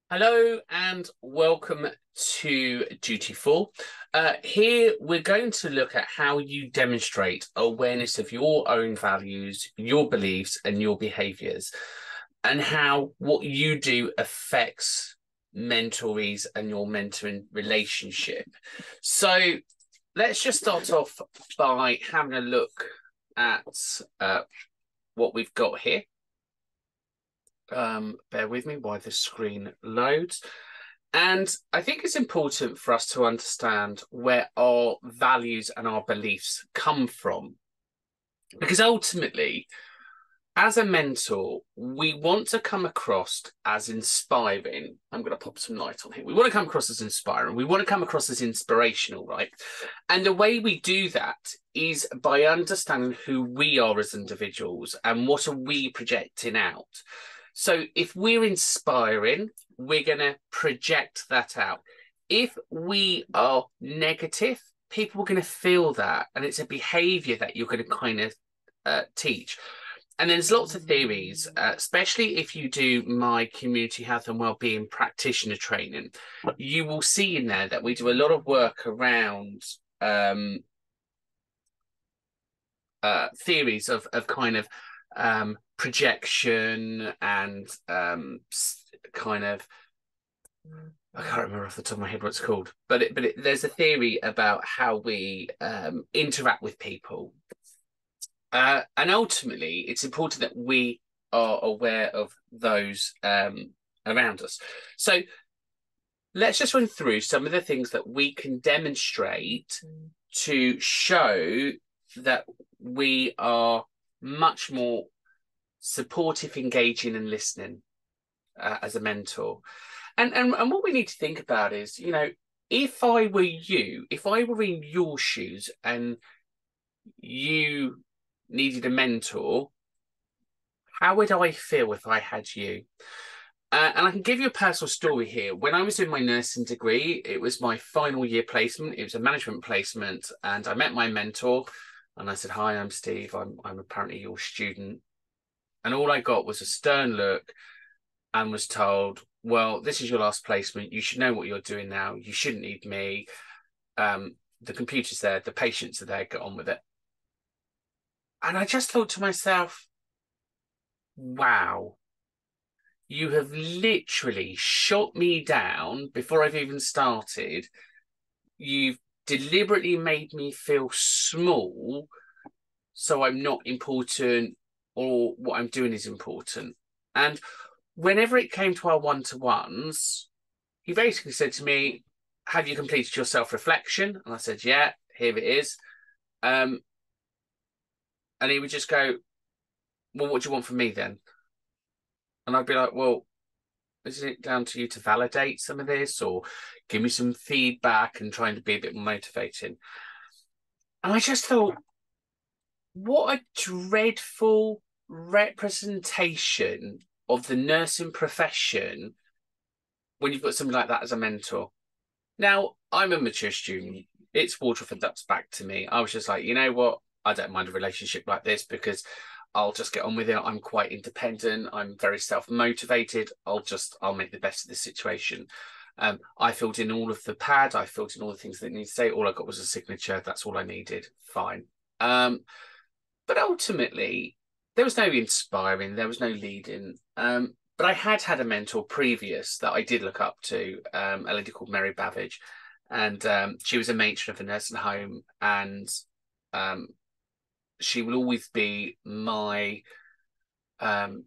Hello and welcome to Dutiful. Here we're going to look at how you demonstrate awareness of your own values, your beliefs, and your behaviours, and how what you do affects mentorees and your mentoring relationship. So let's just start off by having a look at what we've got here. Bear with me while the screen loads. And I think it's important for us to understand where our values and our beliefs come from. Because ultimately, as a mentor, we want to come across as inspiring. I'm going to pop some light on here. We want to come across as inspiring. We want to come across as inspirational, right? And the way we do that is by understanding who we are as individuals and what are we projecting out. So if we're inspiring, we're going to project that out. If we are negative, people are going to feel that. And it's a behavior that you're going to kind of teach. And there's lots of theories, especially if you do my community health and wellbeing practitioner training. You will see in there that we do a lot of work around theories of kind of projection and kind of, I can't remember off the top of my head what it's called, but there's a theory about how we interact with people. And ultimately, it's important that we are aware of those around us. So let's just run through some of the things that we can demonstrate to show that we are much more supportive, engaging, and listening as a mentor. And what we need to think about is, you know, if I were you, if I were in your shoes and you needed a mentor, how would I feel if I had you? And I can give you a personal story here. When I was doing my nursing degree, it was my final year placement. It was a management placement, and I met my mentor. And I said, "Hi, I'm Steve. I'm apparently your student." And all I got was a stern look and was told, "Well, this is your last placement. You should know what you're doing now. You shouldn't need me. The computer's there. The patients are there. Get on with it." And I just thought to myself, wow, you have literally shot me down before I've even started. You've deliberately made me feel small, so I'm not important or what I'm doing is important. And whenever it came to our one-to-ones, he basically said to me, "Have you completed your self-reflection?" And I said, "Yeah, here it is." And he would just go, "Well, what do you want from me then?" And I'd be like, "Well, is it down to you to validate some of this or give me some feedback and trying to be a bit more motivating?" And I just thought, what a dreadful representation of the nursing profession when you've got somebody like that as a mentor. Now, I'm a mature student. It's water off a duck's back to me. I was just like, you know what? I don't mind a relationship like this because I'll just get on with it. I'm quite independent. I'm very self-motivated. I'll make the best of the situation. I filled in all of the pad. I filled in all the things that need to say. All I got was a signature. That's all I needed. Fine. But ultimately, there was no inspiring. There was no leading. But I had a mentor previous that I did look up to, a lady called Mary Babbage, and she was a matron of a nursing home, and she will always be my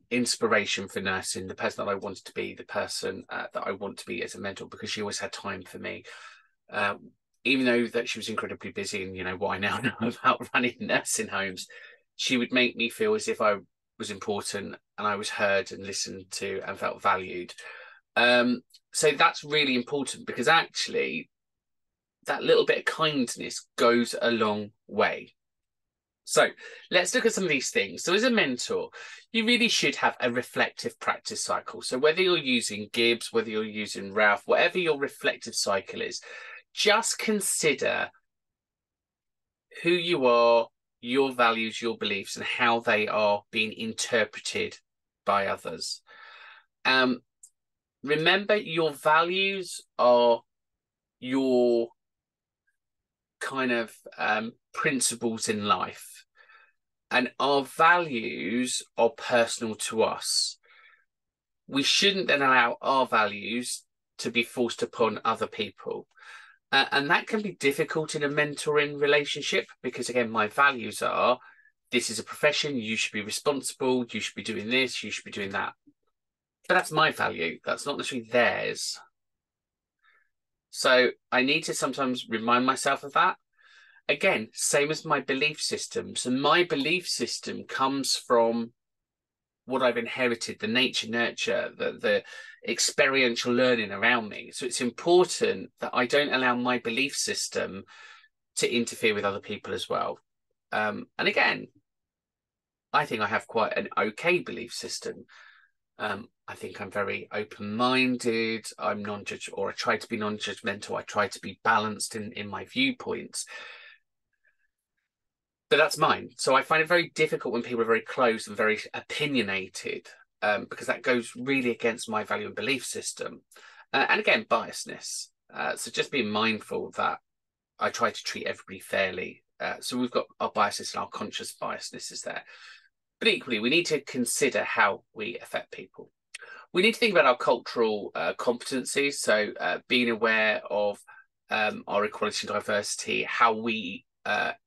inspiration for nursing, the person that I wanted to be, the person that I want to be as a mentor, because she always had time for me. Even though that she was incredibly busy, and you know what I now know about running nursing homes, she would make me feel as if I was important and I was heard and listened to and felt valued. So that's really important because actually that little bit of kindness goes a long way. So let's look at some of these things. So as a mentor, you really should have a reflective practice cycle. So whether you're using Gibbs, whether you're using Ralph, whatever your reflective cycle is, just consider who you are, your values, your beliefs, and how they are being interpreted by others. remember, your values are your kind of principles in life, and our values are personal to us. We shouldn't then allow our values to be forced upon other people. And that can be difficult in a mentoring relationship because, again, my values are this is a profession, you should be responsible, you should be doing this, you should be doing that. But that's my value. That's not necessarily theirs. So I need to sometimes remind myself of that. Again, same as my belief system. So my belief system comes from what I've inherited, the nature nurture, the experiential learning around me. So it's important that I don't allow my belief system to interfere with other people as well. And again, I think I have quite an okay belief system. I think I'm very open-minded. I'm non-judge, or I try to be non-judgmental. I try to be balanced in my viewpoints. But that's mine. So I find it very difficult when people are very close and very opinionated, because that goes really against my value and belief system. And again, biasness. So just being mindful that I try to treat everybody fairly. So we've got our biases and our conscious biasness is there. But equally, we need to consider how we affect people. We need to think about our cultural competencies. So being aware of our equality and diversity, how we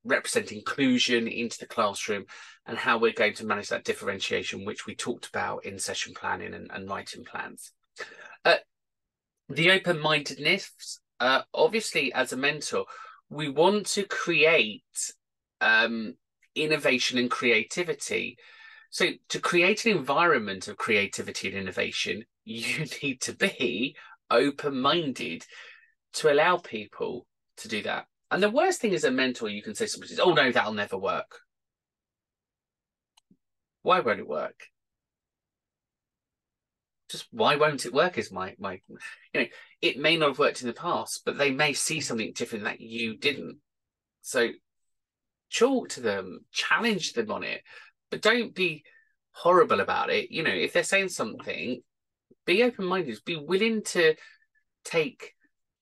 represent inclusion into the classroom, and how we're going to manage that differentiation, which we talked about in session planning and writing plans. The open-mindedness, obviously, as a mentor, we want to create innovation and creativity. So to create an environment of creativity and innovation, you need to be open-minded to allow people to do that. And the worst thing as a mentor, you can say to somebody, oh no, that'll never work. Why won't it work? Just why won't it work is my it may not have worked in the past, but they may see something different that you didn't. So talk to them, challenge them on it, but don't be horrible about it. If they're saying something, be open-minded, be willing to take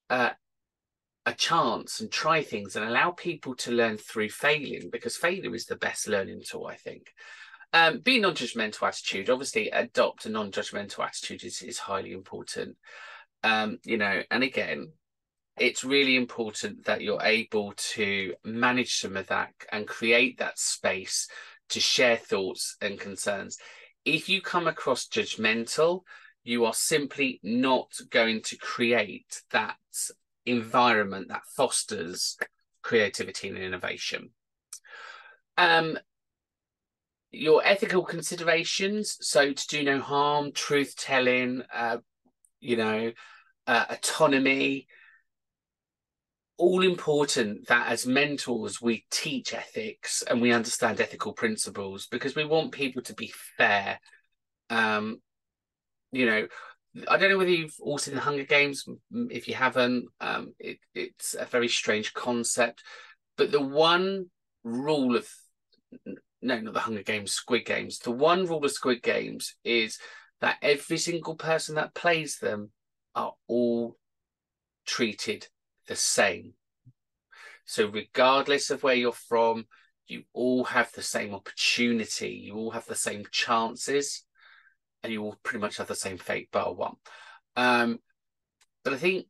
a chance and try things and allow people to learn through failing, because failure is the best learning tool, I think. Be a non-judgmental attitude. Obviously, adopt a non-judgmental attitude is highly important. And again, it's really important that you're able to manage some of that and create that space to share thoughts and concerns. If you come across judgmental, you are simply not going to create that environment that fosters creativity and innovation. Your ethical considerations, so to do no harm, truth telling, autonomy, all important that as mentors we teach ethics and we understand ethical principles, because we want people to be fair. I don't know whether you've all seen the Hunger Games. If you haven't, it's a very strange concept, but the one rule of no, not the Hunger Games, Squid Games. The one rule of Squid Games is that every single person that plays them are all treated the same. So regardless of where you're from, you all have the same opportunity, you all have the same chances, and you all pretty much have the same fate, bar one. But I think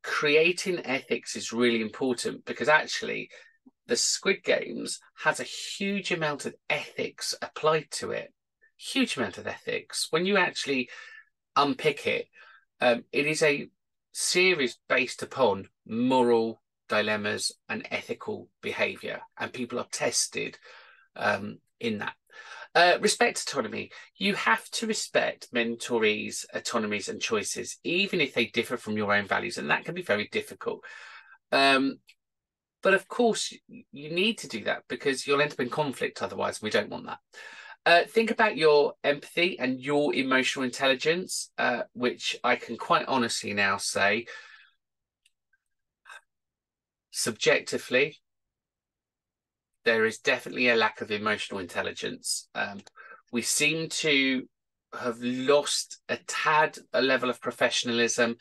creating ethics is really important, because actually the Squid Games has a huge amount of ethics applied to it. Huge amount of ethics. When you actually unpick it, it is a series based upon moral dilemmas and ethical behaviour, and people are tested in that. Respect autonomy. You have to respect mentorees' autonomies and choices, even if they differ from your own values, and that can be very difficult. But of course, you need to do that, because you'll end up in conflict otherwise. We don't want that. Think about your empathy and your emotional intelligence, which I can quite honestly now say, subjectively, there is definitely a lack of emotional intelligence. We seem to have lost a level of professionalism.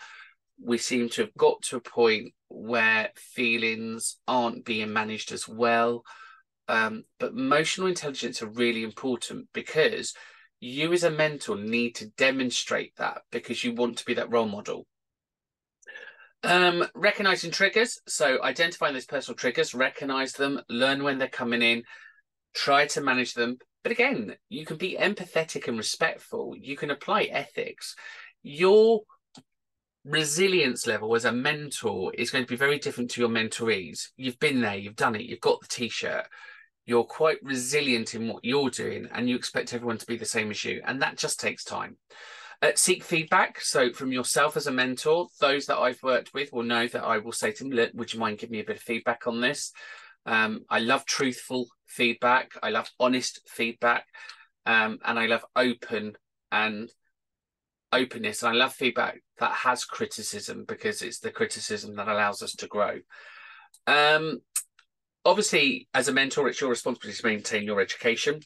We seem to have got to a point where feelings aren't being managed as well. But emotional intelligence are really important, because you as a mentor need to demonstrate that, because you want to be that role model. Recognizing triggers. So identifying those personal triggers, recognize them, learn when they're coming in, try to manage them. But again, you can be empathetic and respectful. You can apply ethics. Your resilience level as a mentor is going to be very different to your mentorees. You've been there, you've done it, you've got the t-shirt. You're quite resilient in what you're doing, and you expect everyone to be the same as you. And that just takes time. Seek feedback. So from yourself as a mentor, those that I've worked with will know that I will say to them, look, would you mind giving me a bit of feedback on this? I love truthful feedback. I love honest feedback. And I love openness. And I love feedback that has criticism, because it's the criticism that allows us to grow. Obviously, as a mentor, it's your responsibility to maintain your education.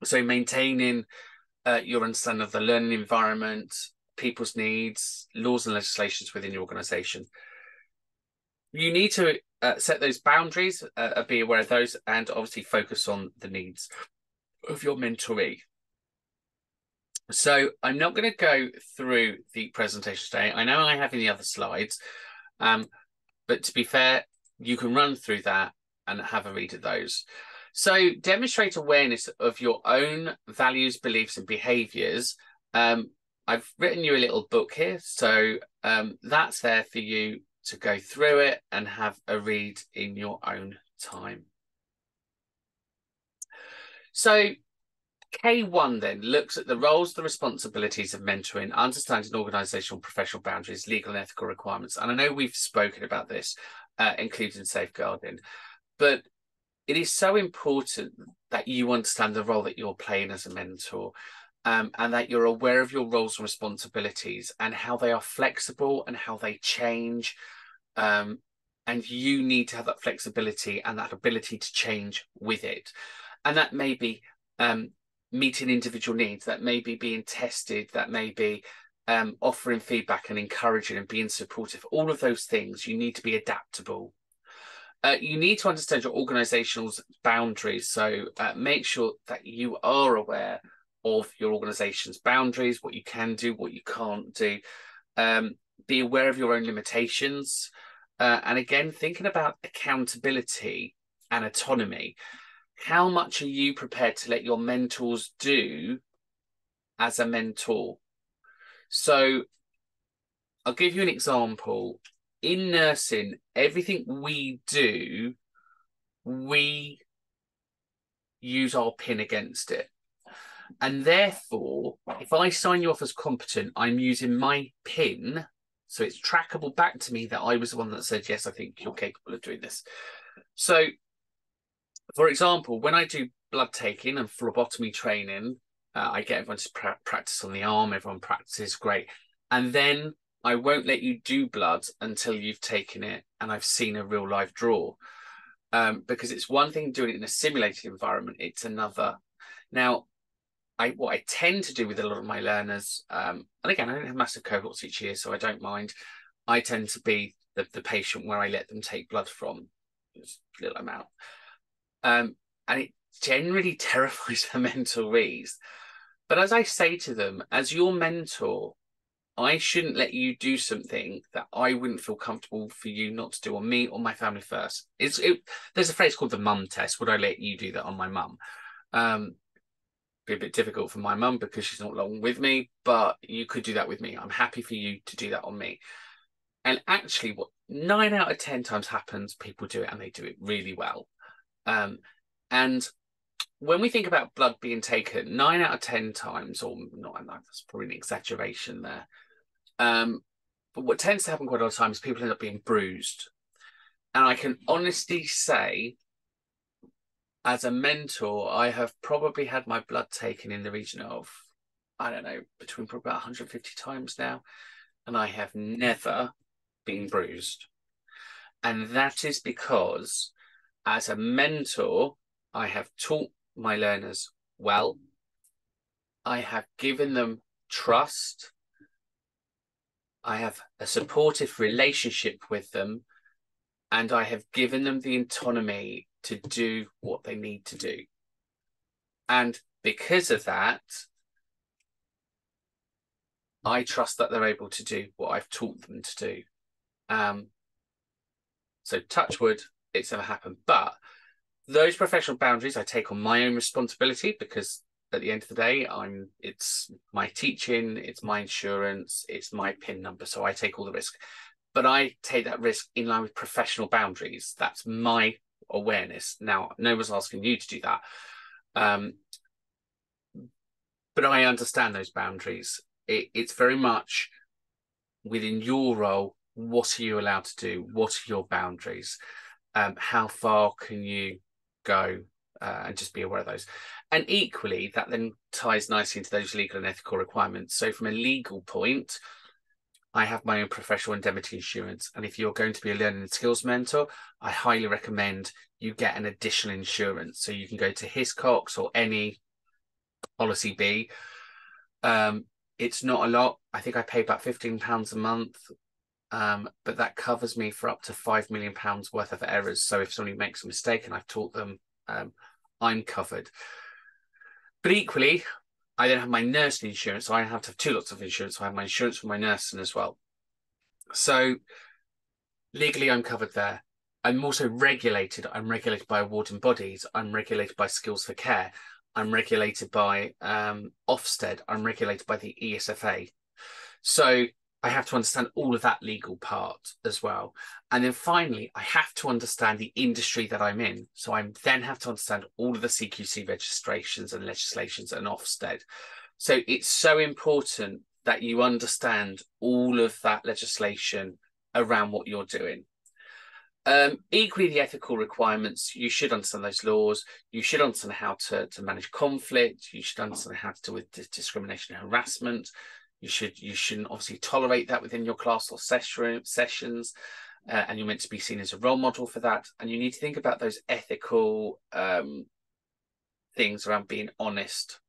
So maintaining your understanding of the learning environment, people's needs, laws and legislations within your organisation. You need to set those boundaries, be aware of those, and obviously focus on the needs of your mentoree. So I'm not going to go through the presentation today. I know I have in the other slides, but to be fair, you can run through that and have a read of those. So demonstrate awareness of your own values, beliefs, and behaviours. I've written you a little book here, so that's there for you to go through it and have a read in your own time. So K1 then looks at the roles, the responsibilities of mentoring, understanding organisational professional boundaries, legal and ethical requirements. And I know we've spoken about this, including safeguarding, but it is so important that you understand the role that you're playing as a mentor, and that you're aware of your roles and responsibilities and how they are flexible and how they change. And you need to have that flexibility and that ability to change with it. And that may be meeting individual needs, that may be being tested, that may be offering feedback and encouraging and being supportive. All of those things, you need to be adaptable. You need to understand your organisational boundaries. So make sure that you are aware of your organisation's boundaries, what you can do, what you can't do. Be aware of your own limitations. And again, thinking about accountability and autonomy. How much are you prepared to let your mentors do as a mentor? So I'll give you an example. In nursing, everything we do, we use our PIN against it. And therefore, if I sign you off as competent, I'm using my PIN, so it's trackable back to me that I was the one that said, yes, I think you're capable of doing this. So, for example, when I do blood taking and phlebotomy training, I get everyone to practice on the arm, everyone practices, great. And then I won't let you do blood until you've taken it and I've seen a real live draw. Because it's one thing doing it in a simulated environment, it's another. Now, what I tend to do with a lot of my learners, and again, I don't have massive cohorts each year, so I don't mind. I tend to be the patient where I let them take blood from, just a little amount. And it generally terrifies the mentorees. But as I say to them, as your mentor, I shouldn't let you do something that I wouldn't feel comfortable for you not to do on me or my family first. There's a phrase called the mum test. Would I let you do that on my mum? Be a bit difficult for my mum because she's not long with me, but you could do that with me. I'm happy for you to do that on me. And actually, what 9 out of 10 times happens, people do it and they do it really well. And when we think about blood being taken, 9 out of 10 times, or not, that's probably an exaggeration there. But what tends to happen quite a lot of times, people end up being bruised. And I can honestly say, as a mentor, I have probably had my blood taken in the region of, I don't know, between probably about 150 times now. And I have never been bruised. And that is because, as a mentor, I have taught my learners well. I have given them trust. I have a supportive relationship with them, and I have given them the autonomy to do what they need to do. And because of that, I trust that they're able to do what I've taught them to do. So touch wood, it's never happened. But those professional boundaries I take on my own responsibility, because at the end of the day, it's my teaching, it's my insurance, it's my PIN number. So I take all the risk. But I take that risk in line with professional boundaries. That's my awareness. Now, no one's asking you to do that. But I understand those boundaries. It's very much within your role. What are you allowed to do? What are your boundaries? How far can you go? And just be aware of those. And equally, that then ties nicely into those legal and ethical requirements. So from a legal point, I have my own professional indemnity insurance. And if you're going to be a learning and skills mentor, I highly recommend you get an additional insurance. So you can go to Hiscox or any policy B. It's not a lot. I think I pay about £15 a month. But that covers me for up to £5 million worth of errors. So if somebody makes a mistake and I've taught them, I'm covered. But equally, I then have my nursing insurance. So I have to have two lots of insurance. So I have my insurance for my nursing as well. So legally, I'm covered there. I'm also regulated. I'm regulated by awarding bodies. I'm regulated by Skills for Care. I'm regulated by Ofsted. I'm regulated by the ESFA. So I have to understand all of that legal part as well. And then finally, I have to understand the industry that I'm in. So I then have to understand all of the CQC registrations and legislations and Ofsted. So it's so important that you understand all of that legislation around what you're doing. Equally, the ethical requirements, you should understand those laws. You should understand how to manage conflict. You should understand how to deal with discrimination and harassment. You shouldn't obviously tolerate that within your class or sessions, and you're meant to be seen as a role model for that. And you need to think about those ethical things around being honest.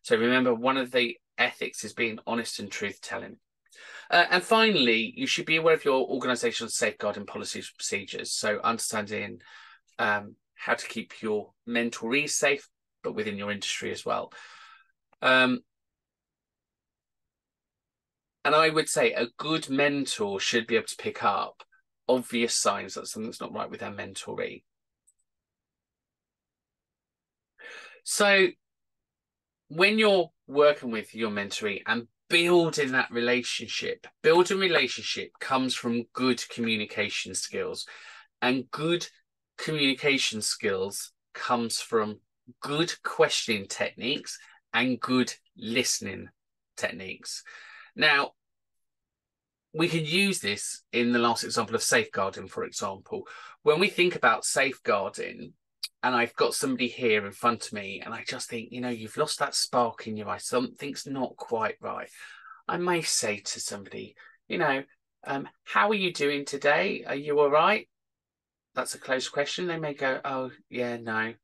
So remember, one of the ethics is being honest and truth-telling. And finally, you should be aware of your organisation's safeguarding policies and procedures. So understanding how to keep your mentorees safe, but within your industry as well. And I would say a good mentor should be able to pick up obvious signs that something's not right with their mentoree. So when you're working with your mentoree and building relationship comes from good communication skills. And good communication skills comes from good questioning techniques and good listening techniques. Now, we can use this in the last example of safeguarding, for example. When we think about safeguarding, and I've got somebody here in front of me, and I just think, you've lost that spark in your eye. Something's not quite right. I may say to somebody, how are you doing today? Are you all right? That's a close question. They may go, oh, yeah, no.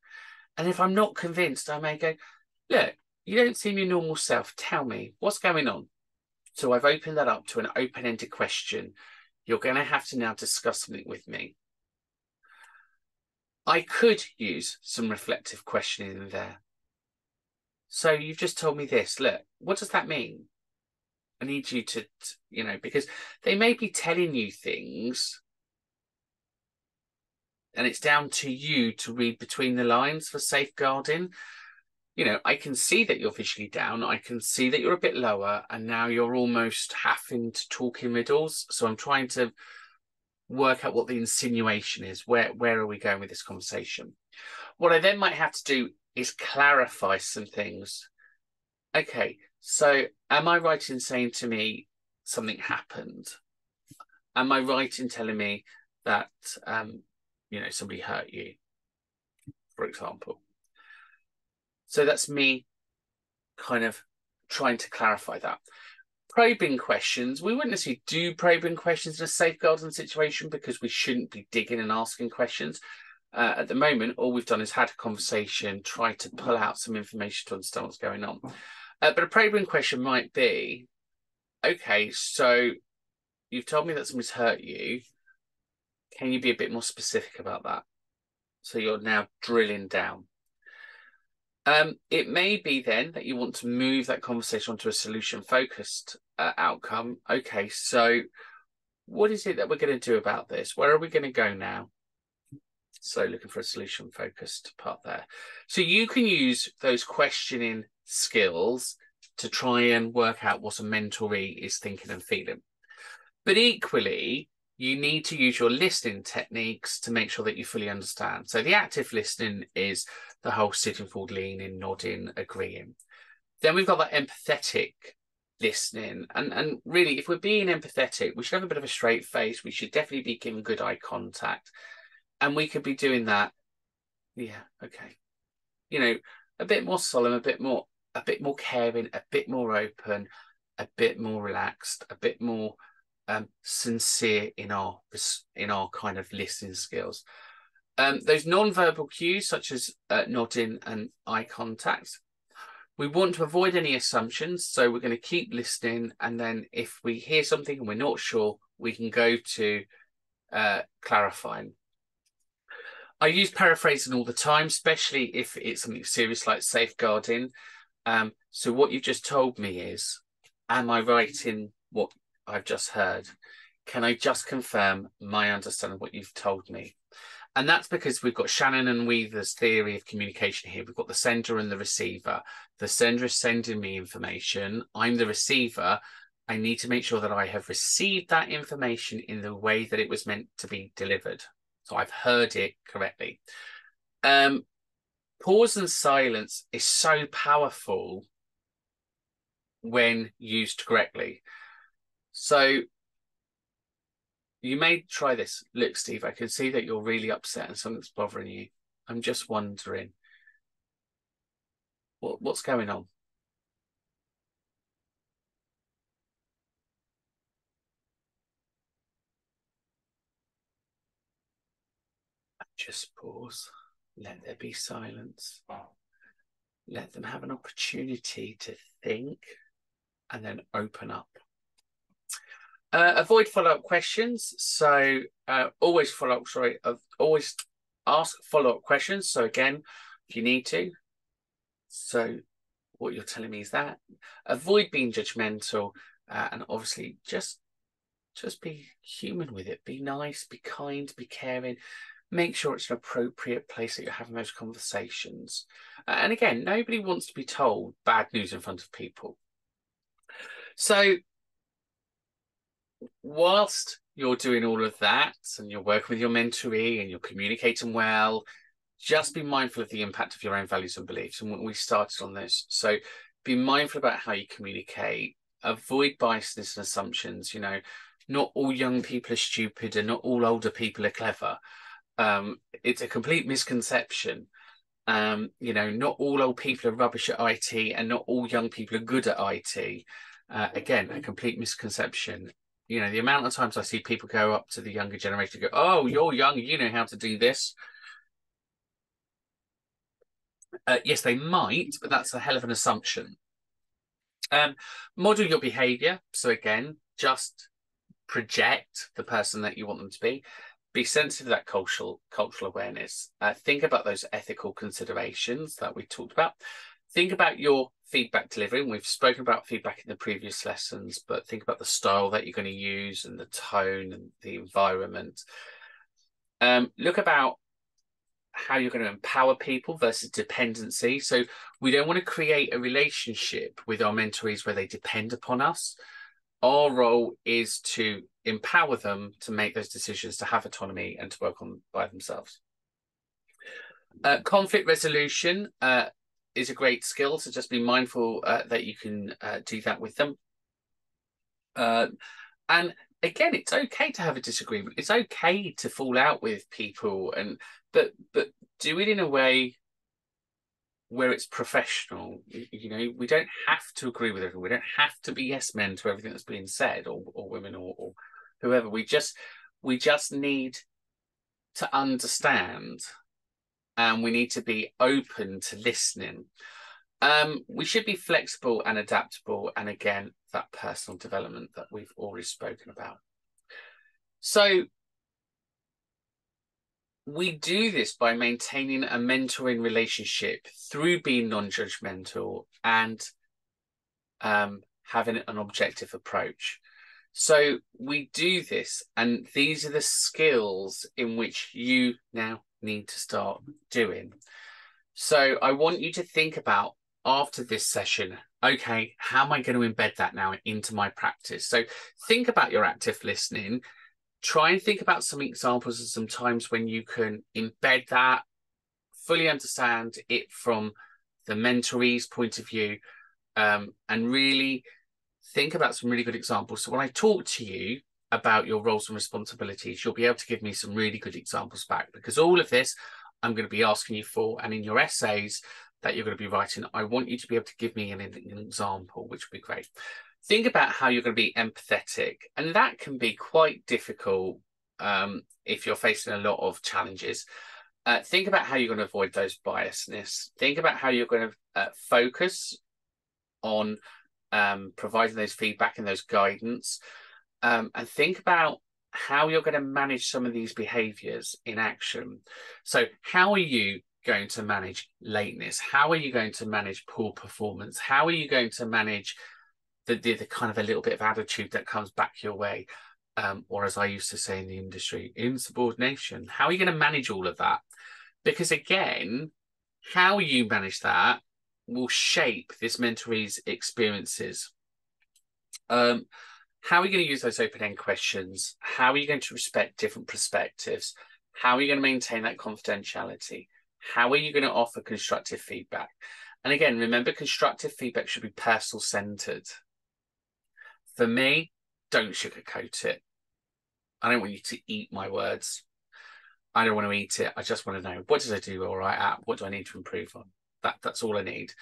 And if I'm not convinced, I may go, look, you don't seem your normal self. Tell me, what's going on? So I've opened that up to an open-ended question. You're going to have to now discuss something with me. I could use some reflective questioning in there. So you've just told me this. Look, what does that mean? I need you to, because they may be telling you things and it's down to you to read between the lines for safeguarding. I can see that you're visually down. I can see that you're a bit lower, and now you're almost having to talk in riddles. So I'm trying to work out what the insinuation is. Where are we going with this conversation? What I then might have to do is clarify some things. Okay, so am I right in saying to me something happened? Am I right in telling me that, somebody hurt you, for example? So that's me kind of trying to clarify that. Probing questions. We wouldn't necessarily do probing questions in a safeguarding situation because we shouldn't be digging and asking questions. At the moment, all we've done is had a conversation, try to pull out some information to understand what's going on. But a probing question might be, okay, so you've told me that somebody's hurt you. Can you be a bit more specific about that? So you're now drilling down. It may be then that you want to move that conversation onto a solution-focused outcome. Okay, so what is it that we're going to do about this? Where are we going to go now? So looking for a solution-focused part there. So you can use those questioning skills to try and work out what a mentoree is thinking and feeling. But equally, you need to use your listening techniques to make sure that you fully understand. So the active listening is the whole sitting forward, leaning, nodding, agreeing. Then we've got that empathetic listening. And really, if we're being empathetic, we should have a bit of a straight face. We should definitely be giving good eye contact. And we could be doing that. Yeah, okay. You know, a bit more solemn, a bit more caring, a bit more open, a bit more relaxed, a bit more sincere in our kind of listening skills. Those non-verbal cues, such as nodding and eye contact, we want to avoid any assumptions. So we're going to keep listening, and then if we hear something and we're not sure, we can go to clarifying. I use paraphrasing all the time, especially if it's something serious like safeguarding. So what you just told me is, am I right in what I've just heard? Can I just confirm my understanding of what you've told me? And that's because we've got Shannon and Weaver's theory of communication here. We've got the sender and the receiver. The sender is sending me information. I'm the receiver. I need to make sure that I have received that information in the way that it was meant to be delivered. So I've heard it correctly. Pause and silence is so powerful when used correctly. So you may try this. Look, Steve, I can see that you're really upset and something's bothering you. I'm just wondering, what's going on? Just pause. Let there be silence. Let them have an opportunity to think and then open up. Avoid follow-up questions. So always always ask follow-up questions. So again, if you need to. So what you're telling me is that. Avoid being judgmental, and obviously just be human with it. Be nice, be kind, be caring. Make sure it's an appropriate place that you're having those conversations. And again, nobody wants to be told bad news in front of people. So whilst you're doing all of that and you're working with your mentoree and you're communicating well, just be mindful of the impact of your own values and beliefs. And we started on this. So be mindful about how you communicate. Avoid biasness and assumptions. You know, not all young people are stupid and not all older people are clever. It's a complete misconception. You know, not all old people are rubbish at IT and not all young people are good at IT. Again, a complete misconception. You know, the amount of times I see people go up to the younger generation and go, oh, you're young, you know how to do this. Yes, they might, but that's a hell of an assumption. Model your behaviour. So again, just project the person that you want them to be. Be sensitive to that cultural awareness. Think about those ethical considerations that we talked about. Think about your feedback delivery. And we've spoken about feedback in the previous lessons, but think about the style that you're going to use and the tone and the environment. Look about how you're going to empower people versus dependency. So we don't want to create a relationship with our mentorees where they depend upon us. Our role is to empower them to make those decisions, to have autonomy and to work on by themselves. Conflict resolution is a great skill, so just be mindful that you can do that with them. And again, it's okay to have a disagreement. It's okay to fall out with people, but do it in a way where it's professional. You know, we don't have to agree with everything. We don't have to be yes men to everything that's being said, or women, or whoever. We just need to understand, and we need to be open to listening. We should be flexible and adaptable. And again, that personal development that we've already spoken about. So we do this by maintaining a mentoring relationship through being non-judgmental and having an objective approach. So we do this, and these are the skills in which you now need to start doing. So I want you to think about, after this session, okay, how am I going to embed that now into my practice? So think about your active listening. Try and think about some examples of some times when you can embed that, fully understand it from the mentoree's point of view, and really think about some really good examples. So when I talk to you about your roles and responsibilities, you'll be able to give me some really good examples back, because all of this I'm going to be asking you for, and in your essays that you're going to be writing, I want you to be able to give me an example, which would be great. Think about how you're going to be empathetic, and that can be quite difficult if you're facing a lot of challenges. Think about how you're going to avoid those biasness. Think about how you're going to focus on providing those feedback and those guidance, and think about how you're going to manage some of these behaviours in action. So how are you going to manage lateness? How are you going to manage poor performance? How are you going to manage the kind of a little bit of attitude that comes back your way? Or as I used to say in the industry, insubordination. How are you going to manage all of that? Because again, how you manage that will shape this mentoree's experiences. How are you going to use those open-end questions? How are you going to respect different perspectives? How are you going to maintain that confidentiality? How are you going to offer constructive feedback? And again, remember, constructive feedback should be personal-centered. For me, don't sugarcoat it. I don't want you to eat my words. I don't want to eat it. I just want to know, what did I do all right at? What do I need to improve on? That's all I need.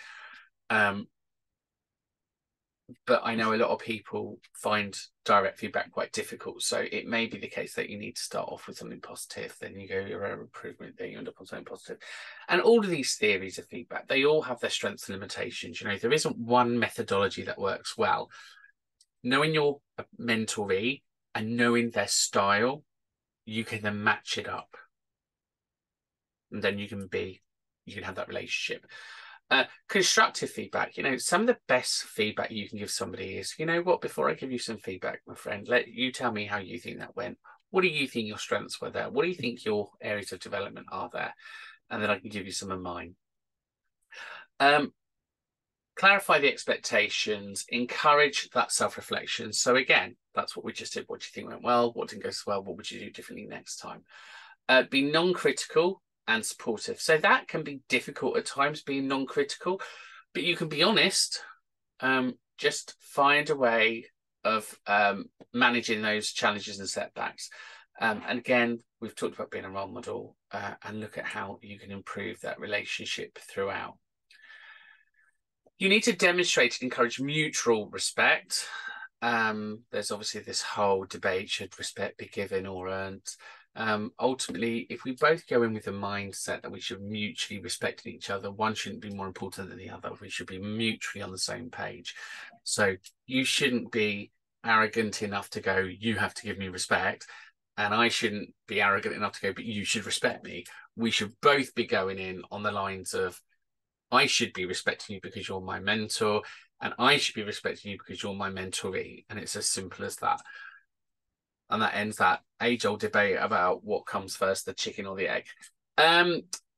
But I know a lot of people find direct feedback quite difficult. So it may be the case that you need to start off with something positive, then you go your own improvement, then you end up on something positive. And all of these theories of feedback, they all have their strengths and limitations. You know, there isn't one methodology that works well. Knowing your mentoree and knowing their style, you can then match it up. And then you can have that relationship. Constructive feedback, you know, some of the best feedback you can give somebody is, you know what, before I give you some feedback, my friend, let you tell me how you think that went. What do you think your strengths were there? What do you think your areas of development are there? And then I can give you some of mine. Clarify the expectations, encourage that self-reflection. So again, that's what we just did. What do you think went well? What didn't go so well? What would you do differently next time? Be non-critical and supportive. So that can be difficult at times, being non-critical, but you can be honest. Just find a way of managing those challenges and setbacks. And again, we've talked about being a role model, and look at how you can improve that relationship throughout. You need to demonstrate and encourage mutual respect. There's obviously this whole debate, should respect be given or earned? Ultimately, if we both go in with a mindset that we should mutually respect each other, one shouldn't be more important than the other. We should be mutually on the same page. So you shouldn't be arrogant enough to go, you have to give me respect. And I shouldn't be arrogant enough to go, but you should respect me. We should both be going in on the lines of, I should be respecting you because you're my mentor, and I should be respecting you because you're my mentoree. And it's as simple as that. And that ends that age-old debate about what comes first, the chicken or the egg.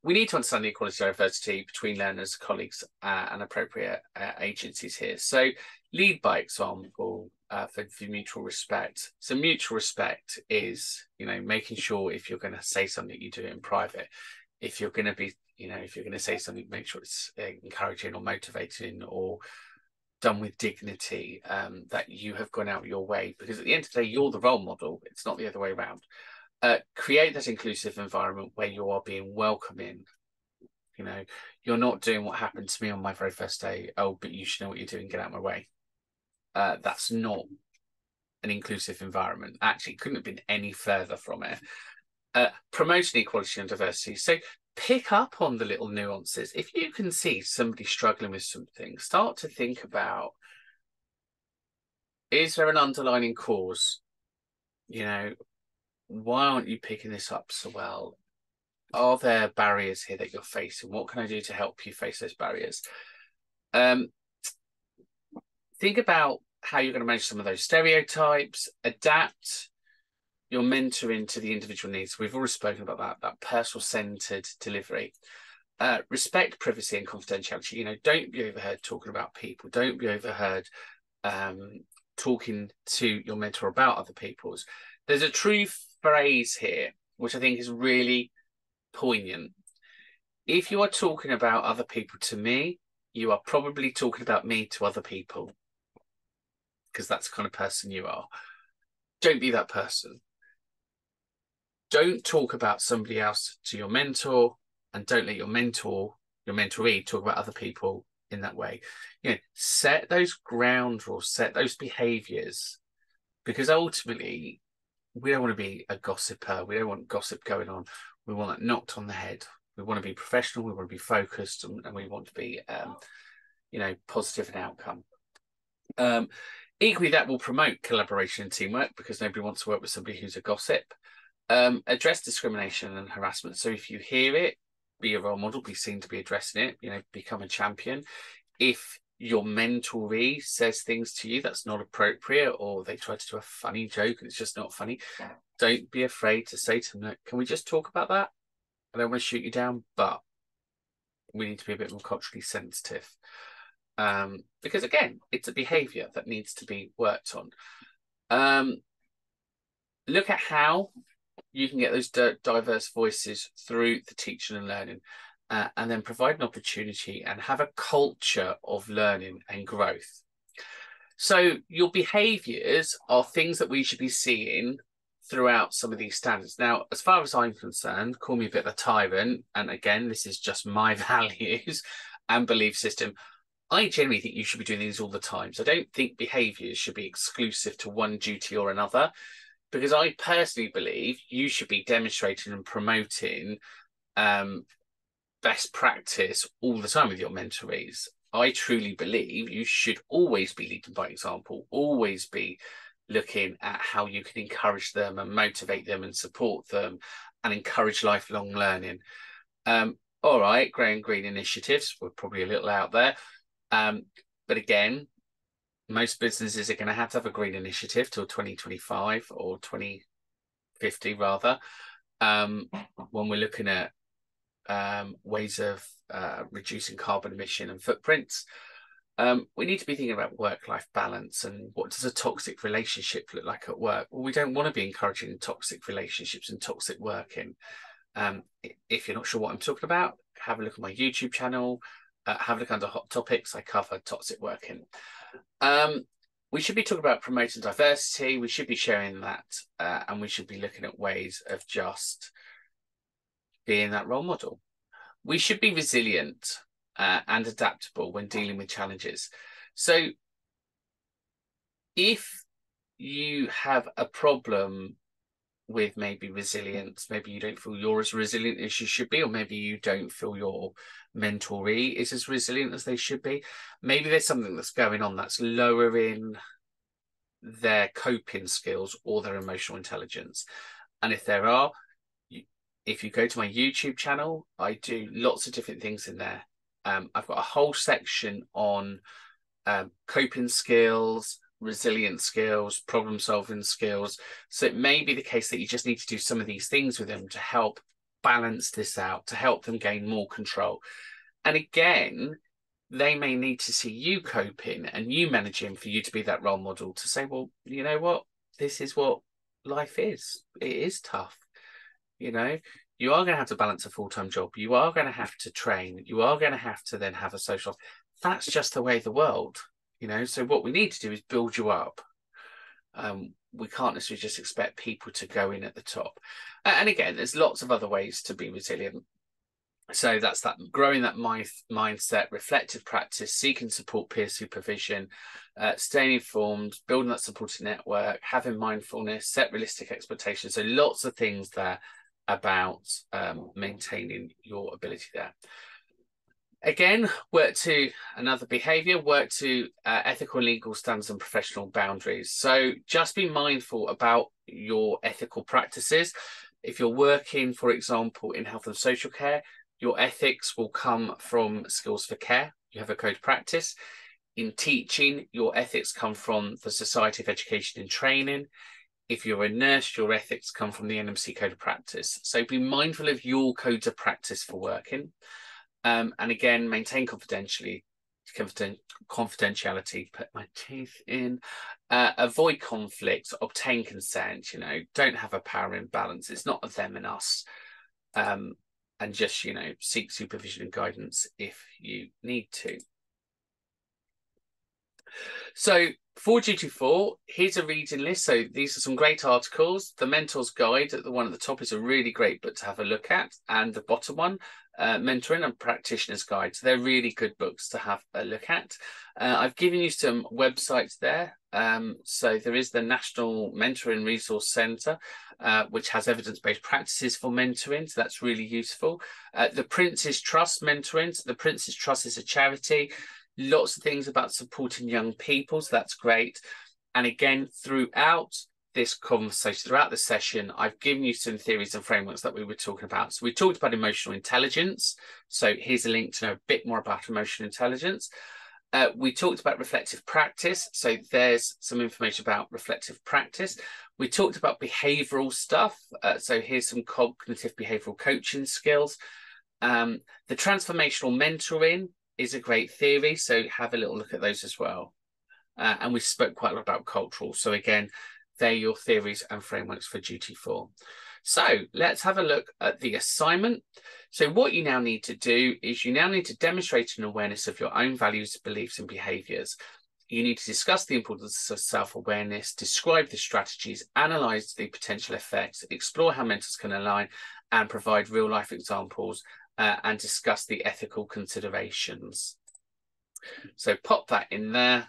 We need to understand the equality and diversity between learners, colleagues, and appropriate agencies here. So lead by example for mutual respect. So mutual respect is, you know, making sure if you're going to say something, you do it in private. If you're going to be, you know, if you're going to say something, make sure it's encouraging or motivating or done with dignity, that you have gone out your way, because at the end of the day, you're the role model. It's not the other way around. Create that inclusive environment where you are being welcoming. You know, you're not doing what happened to me on my very first day. Oh, but you should know what you're doing. Get out of my way. That's not an inclusive environment. Actually, it couldn't have been any further from it. Promoting equality and diversity. So pick up on the little nuances. If you can see somebody struggling with something, start to think about, is there an underlying cause? You know, why aren't you picking this up so well? Are there barriers here that you're facing? What can I do to help you face those barriers? Think about how you're going to manage some of those stereotypes, adapt your mentoring to the individual needs. We've already spoken about that personal-centered delivery. Respect privacy and confidentiality. You know, don't be overheard talking about people. Don't be overheard talking to your mentor about other people's. There's a true phrase here, which I think is really poignant. If you are talking about other people to me, you are probably talking about me to other people, because that's the kind of person you are. Don't be that person. Don't talk about somebody else to your mentor, and don't let your mentoree talk about other people in that way. You know, set those ground rules, set those behaviours, because ultimately we don't want to be a gossiper. We don't want gossip going on. We want that knocked on the head. We want to be professional. We want to be focused, and we want to be, you know, positive in outcome. Equally, that will promote collaboration and teamwork, because nobody wants to work with somebody who's a gossip. Address discrimination and harassment. So if you hear it, be a role model, be seen to be addressing it, you know, become a champion. If your mentoree says things to you that's not appropriate, or they try to do a funny joke and it's just not funny, don't be afraid to say to them, look, can we just talk about that? I don't want to shoot you down, but we need to be a bit more culturally sensitive. Because again, it's a behaviour that needs to be worked on. Look at how you can get those diverse voices through the teaching and learning, and then provide an opportunity and have a culture of learning and growth. So your behaviours are things that we should be seeing throughout some of these standards. Now, as far as I'm concerned, call me a bit of a tyrant, and again, this is just my values and belief system. I generally think you should be doing these all the time. So I don't think behaviours should be exclusive to one duty or another, because I personally believe you should be demonstrating and promoting best practice all the time with your mentorees. I truly believe you should always be leading by example, always be looking at how you can encourage them and motivate them and support them and encourage lifelong learning. All right, grey and green initiatives, we're probably a little out there. But again, most businesses are going to have a green initiative till 2025 or 2050 rather, when we're looking at ways of reducing carbon emission and footprints. We need to be thinking about work-life balance and what does a toxic relationship look like at work. Well, we don't want to be encouraging toxic relationships and toxic working. If you're not sure what I'm talking about, have a look at my YouTube channel, have a look under hot topics. I cover toxic working. We should be talking about promoting diversity. We should be sharing that, and we should be looking at ways of just being that role model. We should be resilient and adaptable when dealing with challenges. So if you have a problem with maybe resilience, maybe you don't feel you're as resilient as you should be, or maybe you don't feel your mentoree is as resilient as they should be, maybe there's something that's going on that's lowering their coping skills or their emotional intelligence. And if there are, if you go to my YouTube channel, I do lots of different things in there. I've got a whole section on coping skills, resilient skills, problem solving skills. So it may be the case that you just need to do some of these things with them to help balance this out, to help them gain more control. And again, they may need to see you coping and you managing for you to be that role model, to say, well, you know what, this is what life is. It is tough. You know, you are going to have to balance a full-time job. You are going to have to train. You are going to have to then have a social life. That's just the way of the world, you know. So what we need to do is build you up. We can't necessarily just expect people to go in at the top. And again, there's lots of other ways to be resilient. So that's that, growing that mindset, reflective practice, seeking support, peer supervision, staying informed, building that supporting network, having mindfulness, set realistic expectations. So lots of things there. about maintaining your ability there. Again, work to another behaviour, work to ethical and legal standards and professional boundaries. So just be mindful about your ethical practices. If you're working, for example, in health and social care, your ethics will come from skills for care. You have a code of practice. In teaching, your ethics come from the Society of Education and Training. If you're a nurse, your ethics come from the NMC code of practice. So be mindful of your codes of practice for working. And again, maintain confidentiality, put my teeth in, avoid conflict, obtain consent, don't have a power imbalance. It's not a them and us. And just, seek supervision and guidance if you need to. So for Duty 4, here's a reading list. So these are some great articles. The Mentor's Guide, the one at the top, is a really great book to have a look at. And the bottom one, Mentoring and Practitioner's Guide. So they're really good books to have a look at. I've given you some websites there. So there is the National Mentoring Resource Centre, which has evidence-based practices for mentoring. So that's really useful. The Prince's Trust Mentoring. So the Prince's Trust is a charity. Lots of things about supporting young people, so that's great. And again, throughout this conversation, throughout the session, I've given you some theories and frameworks that we were talking about. So we talked about emotional intelligence. So here's a link to know a bit more about emotional intelligence. We talked about reflective practice. So there's some information about reflective practice. We talked about behavioural stuff. So here's some cognitive behavioural coaching skills. The transformational mentoring is a great theory, so have a little look at those as well. And we spoke quite a lot about cultural. So again, they're your theories and frameworks for Duty 4. So let's have a look at the assignment. So what you now need to do is you now need to demonstrate an awareness of your own values, beliefs, and behaviours. You need to discuss the importance of self-awareness, describe the strategies, analyse the potential effects, explore how mentors can align, and provide real-life examples and discuss the ethical considerations. So pop that in there,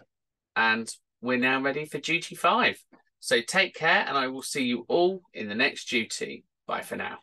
and we're now ready for Duty 5. So take care, and I will see you all in the next duty. Bye for now.